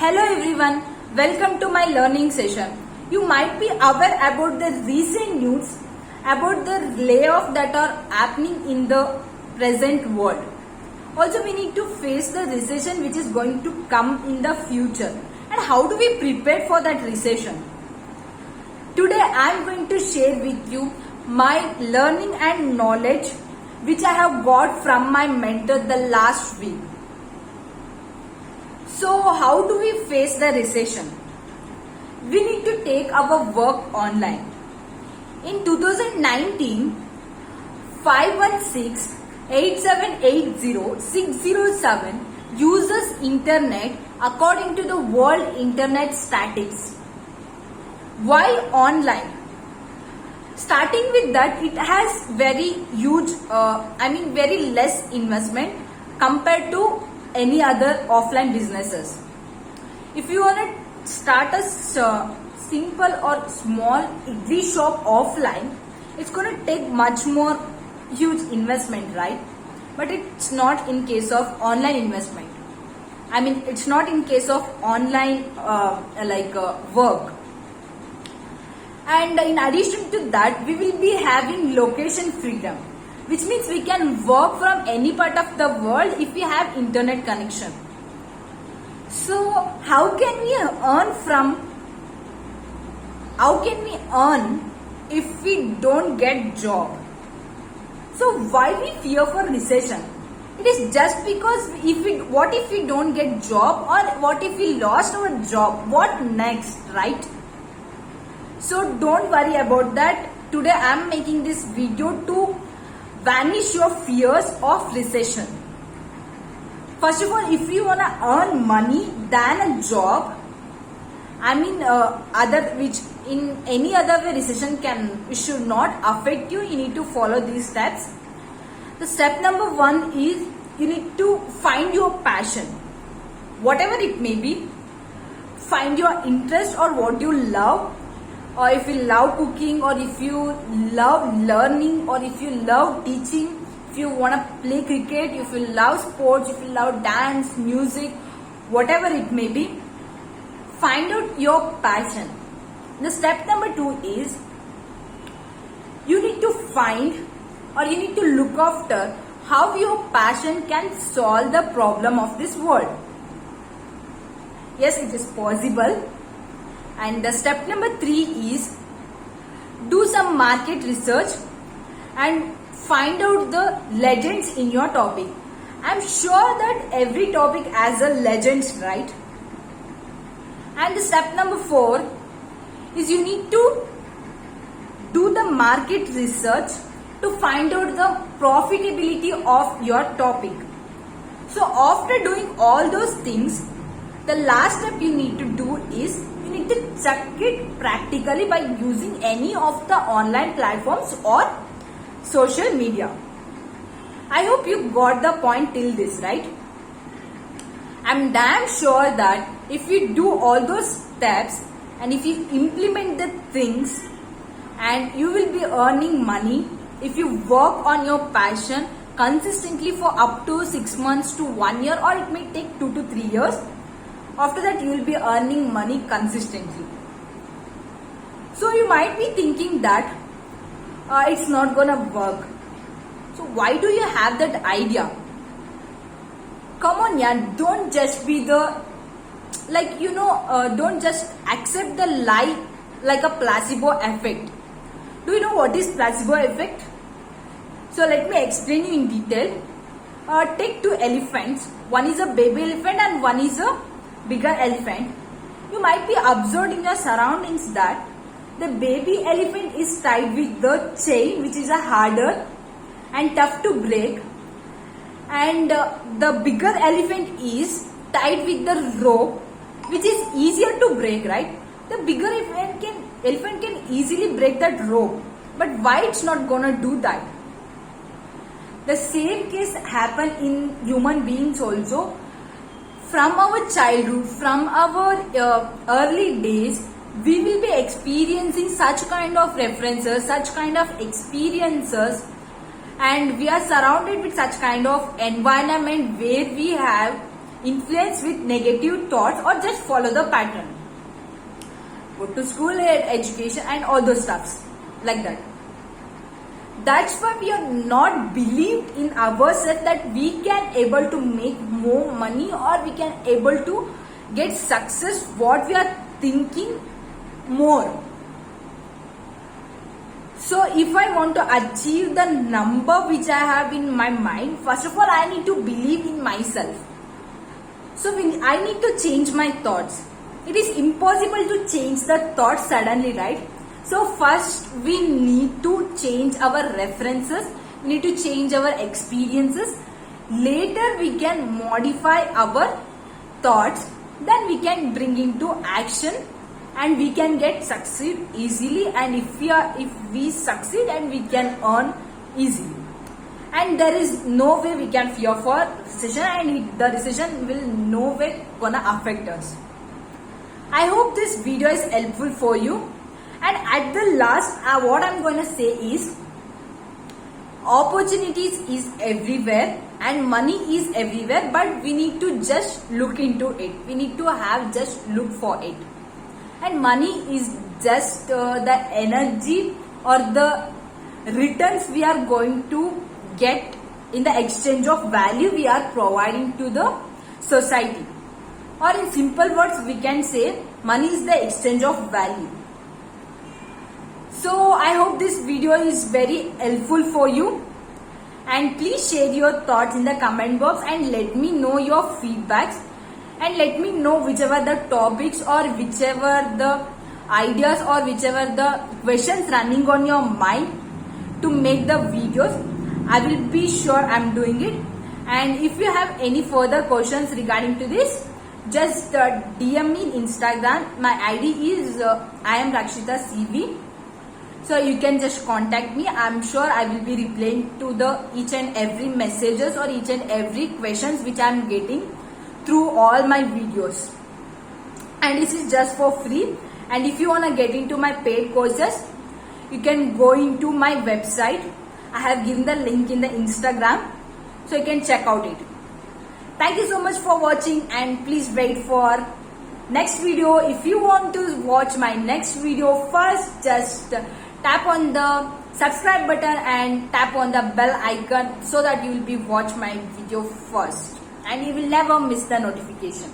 Hello everyone, welcome to my learning session. You might be aware about the recent news about the layoff that are happening in the present world. Also, we need to face the recession which is going to come in the future. And how do we prepare for that recession? Today I am going to share with you my learning and knowledge which I have got from my mentor the last week. So how do we face the recession? We need to take our work online. In 2019, 516-8780-607 uses internet according to the World Internet Statistics. Why online? Starting with that, it has very huge, very less investment compared to any other offline businesses. If you want to start a simple or small idli shop offline, it's going to take much more huge investment, right? But it's not in case of online investment. It's not in case of online work. And in addition to that, we will be having location freedom, which means we can work from any part of the world if we have internet connection. So how can we earn if we don't get job? So why we fear for recession? It is just because what if we don't get job, or what if we lost our job? What next, right? So don't worry about that. Today I am making this video to vanish your fears of recession. First of all, if you want to earn money than a job, which in any other way recession should not affect you, you need to follow these steps. The step number 1 is you need to find your passion. Whatever it may be, find your interest or what you love. Or if you love cooking, or if you love learning, or if you love teaching, if you want to play cricket, if you love sports, if you love dance, music, whatever it may be, find out your passion. The step number 2 is you need to find, or you need to look after how your passion can solve the problem of this world. Yes, it is possible. And the step number 3 is do some market research and find out the legends in your topic. I'm sure that every topic has a legend, right? And the step number 4 is you need to do the market research to find out the profitability of your topic. So after doing all those things, the last step you need to do is you need to check it practically by using any of the online platforms or social media. I hope you got the point till this, right? I'm damn sure that if you do all those steps and if you implement the things, and you will be earning money if you work on your passion consistently for up to 6 months to 1 year, or it may take 2 to 3 years. After that, you will be earning money consistently. So you might be thinking that it's not gonna work. So why do you have that idea? Come on, yeah, don't just be don't just accept the lie like a placebo effect. Do you know what is placebo effect? So let me explain you in detail. Take 2 elephants. One is a baby elephant and one is a bigger elephant. You might be observed in your surroundings that the baby elephant is tied with the chain, which is a harder and tough to break, and the bigger elephant is tied with the rope, which is easier to break, right? The bigger elephant can easily break that rope, but why it's not gonna do that? The same case happen in human beings also. From our childhood, from our early days, we will be experiencing such kind of references, such kind of experiences, and we are surrounded with such kind of environment where we have influenced with negative thoughts or just follow the pattern. Go to school, education and all those stuffs like that. That's why we are not believed in ourselves that we can able to make more money or we can able to get success what we are thinking more. So if I want to achieve the number which I have in my mind, first of all I need to believe in myself. So I need to change my thoughts. It is impossible to change the thoughts suddenly, right? So first we need to change our references, we need to change our experiences. Later we can modify our thoughts, then we can bring into action and we can get succeed easily, and if we succeed and we can earn easily. And there is no way we can fear for recession, and the recession will no way gonna affect us. I hope this video is helpful for you. And at the last, what I'm going to say is, opportunities is everywhere and money is everywhere, but we need to just look into it. We need to have just look for it. And money is just the energy or the returns we are going to get in the exchange of value we are providing to the society. Or in simple words, we can say money is the exchange of value. So I hope this video is very helpful for you, and please share your thoughts in the comment box and let me know your feedbacks, and let me know whichever the topics or whichever the ideas or whichever the questions running on your mind to make the videos. I will be sure I'm doing it. And if you have any further questions regarding to this, just DM me in Instagram. My ID is I am Rakshita CV. So you can just contact me. I'm sure I will be replying to the each and every messages or each and every questions which I'm getting through all my videos. And this is just for free. And if you want to get into my paid courses, you can go into my website. I have given the link in the Instagram, so you can check out it. Thank you so much for watching, and please wait for next video. If you want to watch my next video first, just tap on the subscribe button and tap on the bell icon so that you will be watch my video first and you will never miss the notification.